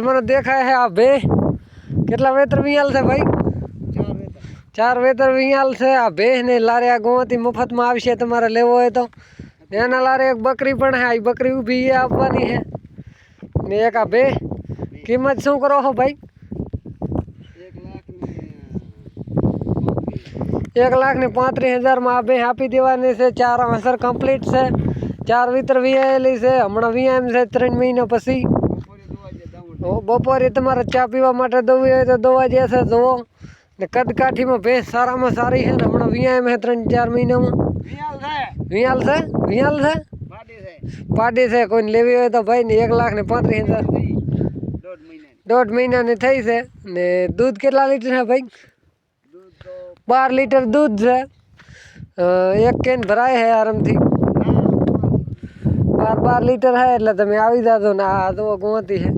મને દેખાય છે આ ભે કેટલા વેતર વિયાલ છે ભાઈ? 4 વેતર વિયાલ છે આ ભે ને લારે આ ગોવાથી મફતમાં આવશે તમારે લેવો હોય તો. એના લારે એક બકરી પણ છે, આ બકરી ઊભી આપવાની છે ને એક આ ભે. કિંમત શું કરો છો ભાઈ? 1,35,000 માં આ ભે આપી દેવાની છે. 4 અસર કમ્પ્લીટ છે, 4 વેતર વિયાયેલી છે. હમણાં વિયામ છે 3 મહિના પછી. બપોરે તમારે ચા પીવા માટે દોવી હોય તો દોવા જશે. જુઓ ને કદકાઠીમાં ભેંસ સારામાં સારી છે ને હમણાં વિયામ છે 3-4 મહિનામાં. વિયાલ છે પાડી છે. કોઈને લેવી હોય તો ભાઈ ને 1,35,000 1.5 મહિનાની થઈ છે. ને દૂધ કેટલા લીટર છે ભાઈ? 12 લીટર દૂધ છે. એક કેન ભરાય છે આરામથી. 12 લીટર છે એટલે તમે આવી જાજો ને. આ તો ગોતી છે